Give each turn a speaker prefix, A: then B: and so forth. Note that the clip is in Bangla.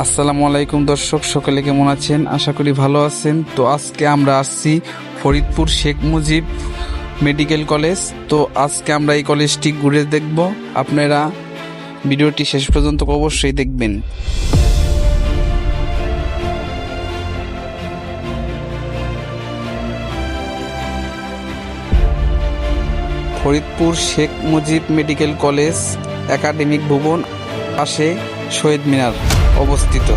A: আসসালামু আলাইকুম দর্শক, সকলে কেমন আছেন? আশা করি ভালো আছেন। তো আজকে আমরা আসছি ফরিদপুর শেখ মুজিব মেডিকেল কলেজ। তো আজকে আমরা এই কলেজটি ঘুরে দেখব। আপনারা ভিডিওটি শেষ পর্যন্ত অবশ্যই দেখবেন। Faridpur Sheikh Mujib medical college academic ভবন, পাশে শহীদ মিনার অবস্থিত।